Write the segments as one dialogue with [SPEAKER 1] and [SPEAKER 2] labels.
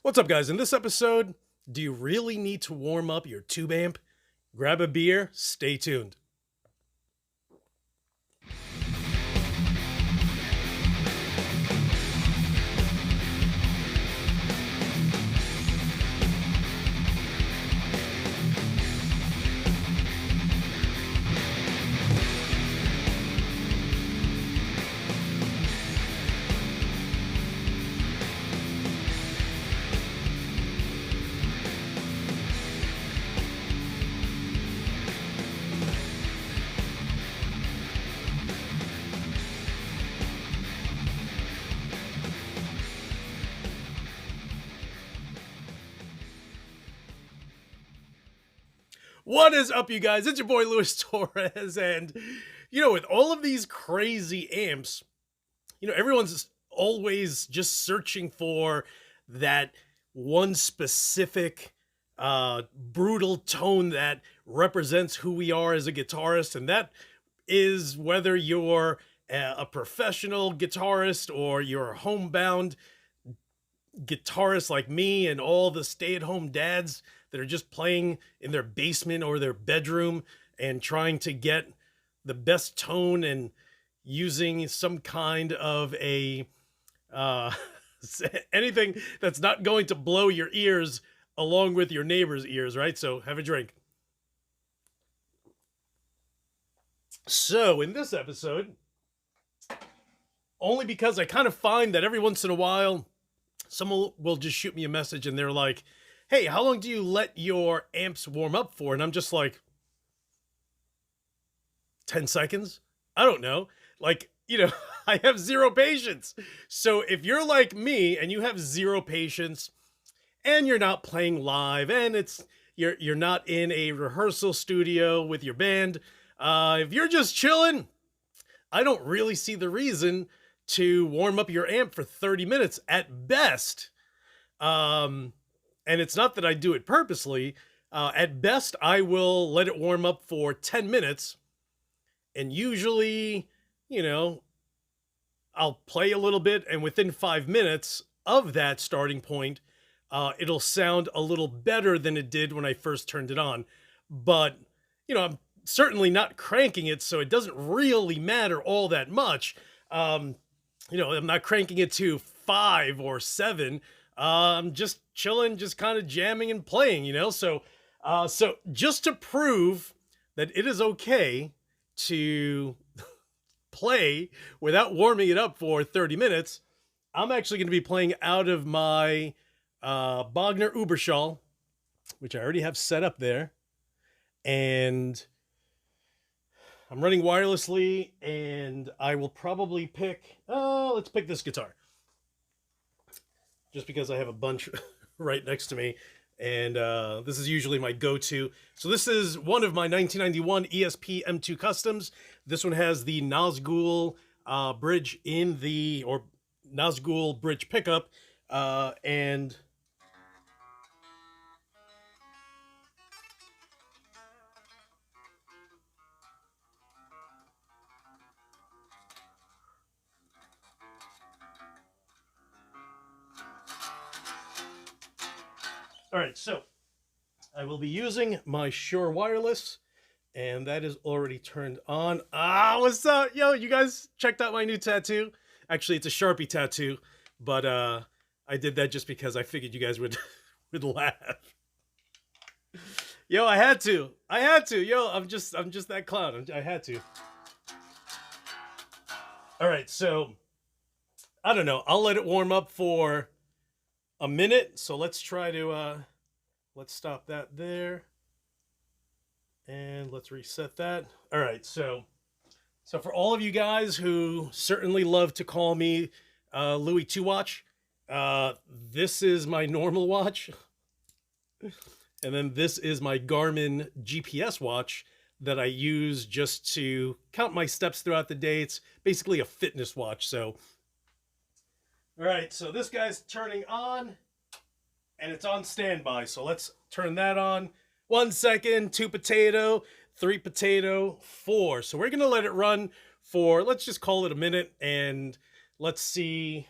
[SPEAKER 1] What's up, guys? In this episode, do you really need to warm up your tube amp? Grab a beer, stay tuned. What is up, you guys? It's your boy Luis Torres, and with all of these crazy amps, everyone's always just searching for that one specific brutal tone that represents who we are as a guitarist, and that is whether you're a professional guitarist or you're a homebound guitarists like me and all the stay-at-home dads that are just playing in their basement or their bedroom and trying to get the best tone and using some kind of a anything that's not going to blow your ears along with your neighbor's ears, right? So have a drink. So in this episode, only because I kind of find that every once in a while someone will just shoot me a message and they're like, hey, how long do you let your amps warm up for? And I'm just like, 10 seconds? I don't know. I have zero patience. So if you're like me and you have zero patience and you're not playing live and you're not in a rehearsal studio with your band, if you're just chilling, I don't really see the reason to warm up your amp for 30 minutes at best. And it's not that I do it purposely. At best, I will let it warm up for 10 minutes. And usually, I'll play a little bit. And within 5 minutes of that starting point, it'll sound a little better than it did when I first turned it on. But, I'm certainly not cranking it, so it doesn't really matter all that much. I'm not cranking it to 5 or 7. I'm just chilling, just kind of jamming and playing, So just to prove that it is okay to play without warming it up for 30 minutes, I'm actually going to be playing out of my Bogner Uberschall, which I already have set up there. And I'm running wirelessly, and I will probably let's pick this guitar. Just because I have a bunch right next to me, and this is usually my go-to. So this is one of my 1991 ESP M2 Customs. This one has the Nazgul bridge or Nazgul bridge pickup, and all right, so I will be using my Shure Wireless, and that is already turned on. What's up? Yo, you guys checked out my new tattoo? Actually, it's a Sharpie tattoo, but I did that just because I figured you guys would laugh. Yo, I had to. Yo, I'm just that clown. I had to. All right, so I don't know. I'll let it warm up for a minute. So let's try to let's stop that there, and let's reset that. All right, so for all of you guys who certainly love to call me Louis 2 watch, this is my normal watch, and then this is my Garmin GPS watch that I use just to count my steps throughout the day. It's basically a fitness watch. So all right, so this guy's turning on, and it's on standby. So let's turn that on. 1 second, 2 potato, 3 potato, 4. So we're going to let it run for, let's just call it a minute, and let's see.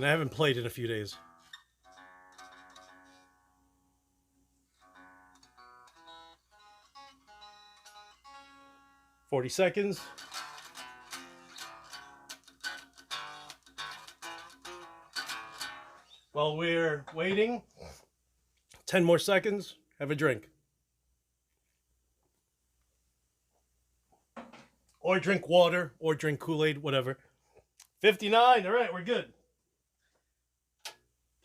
[SPEAKER 1] and I haven't played in a few days. $40. While we're waiting, 10 more seconds, have a drink. Or drink water, or drink Kool-Aid, whatever. 59, all right, we're good.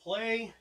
[SPEAKER 1] Play.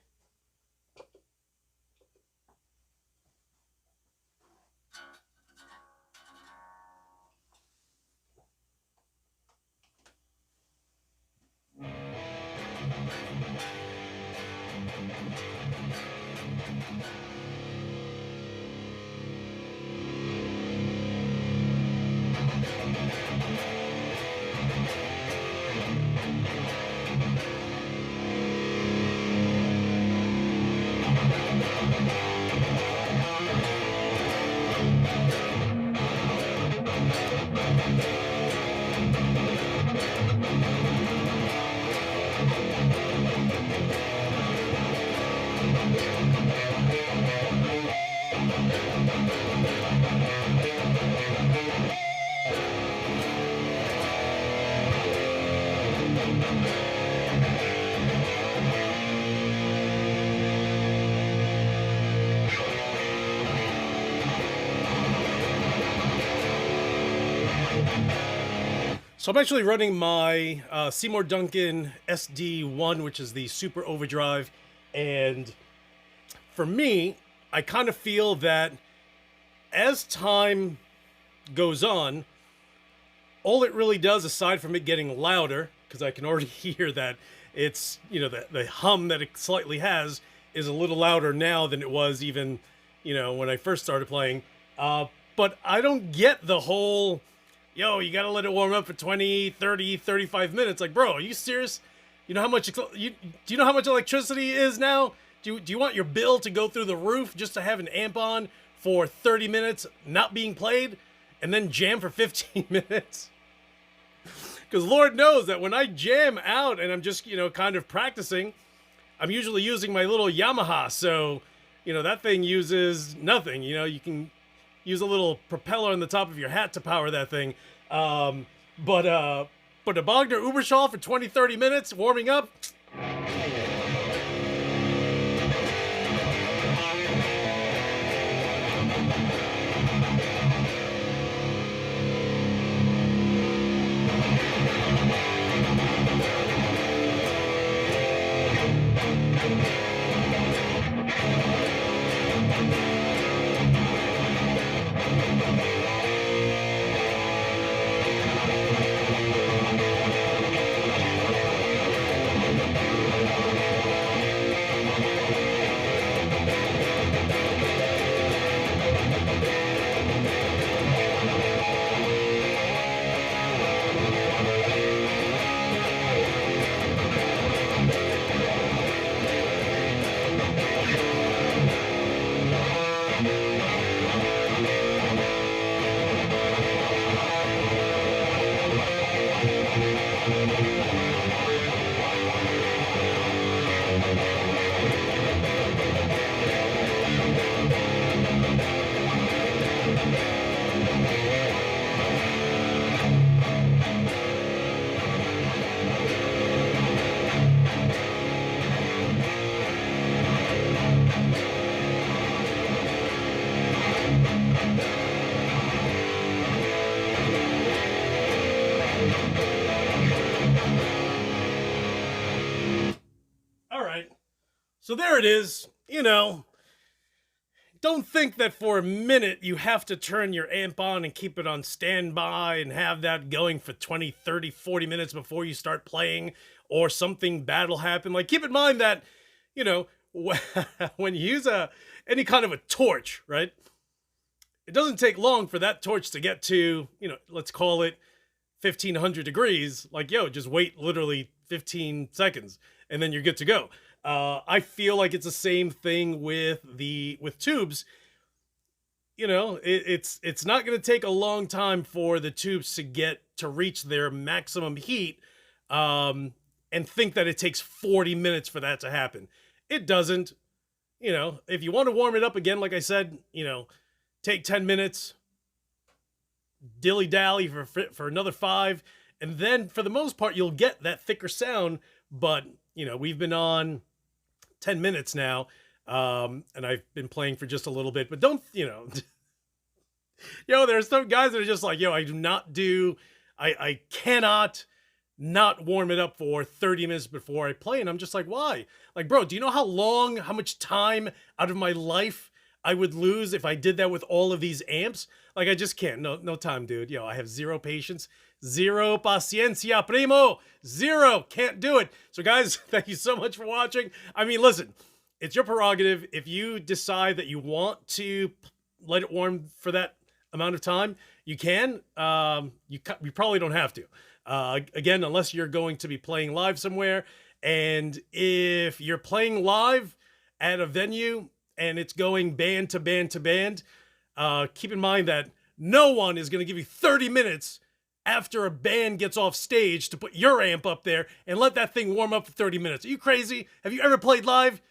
[SPEAKER 1] So I'm actually running my Seymour Duncan SD1, which is the super overdrive. And for me, I kind of feel that as time goes on, all it really does, aside from it getting louder, because I can already hear that it's, you know, the hum that it slightly has is a little louder now than it was even, you know, when I first started playing. But I don't get the whole, yo, you gotta let it warm up for 20, 30, 35 minutes. Like, bro, are you serious? You know how much, do you know how much electricity is now? Do you want your bill to go through the roof just to have an amp on for 30 minutes not being played and then jam for 15 minutes? Because Lord knows that when I jam out and I'm just, you know, kind of practicing, I'm usually using my little Yamaha. So, you know, that thing uses nothing. You know, you can use a little propeller on the top of your hat to power that thing. But a Bogner Uberschall for 20, 30 minutes warming up. So there it is. You know, don't think that for a minute you have to turn your amp on and keep it on standby and have that going for 20, 30, 40 minutes before you start playing or something bad will happen. Like, keep in mind that, you know, when you use any kind of a torch, right? It doesn't take long for that torch to get to, you know, let's call it 1500 degrees. Like, yo, just wait literally 15 seconds and then you're good to go. I feel like it's the same thing with tubes. You know, it's not going to take a long time for the tubes to reach their maximum heat. And and think that it takes 40 minutes for that to happen. It doesn't. You know, if you want to warm it up again, like I said, you know, take 10 minutes, dilly-dally for another 5, and then for the most part, you'll get that thicker sound. But, you know, we've been on 10 minutes now, and I've been playing for just a little bit, but don't, you know, there's some guys that are just like, I cannot not warm it up for 30 minutes before I play. And I'm just like, why? Like, bro, do you know how much time out of my life I would lose if I did that with all of these amps? Like, I just can't. No time, dude. I have zero patience. Zero paciencia, primo. Zero. Can't do it. So, guys, thank you so much for watching. I mean, listen, it's your prerogative. If you decide that you want to let it warm for that amount of time, you can. You probably don't have to. Again, unless you're going to be playing live somewhere. And if you're playing live at a venue and it's going band to band to band, keep in mind that no one is going to give you 30 minutes after a band gets off stage to put your amp up there and let that thing warm up for 30 minutes. Are you crazy? Have you ever played live?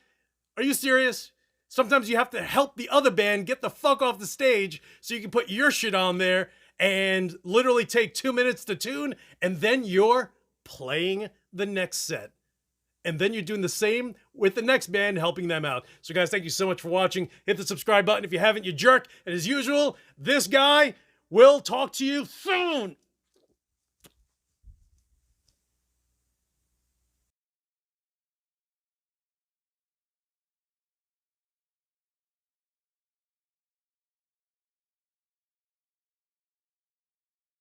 [SPEAKER 1] Are you serious? Sometimes you have to help the other band get the fuck off the stage so you can put your shit on there and literally take 2 minutes to tune, and then you're playing the next set. And then you're doing the same with the next band, helping them out. So guys, thank you so much for watching. Hit the subscribe button if you haven't, you jerk. And as usual, this guy will talk to you soon.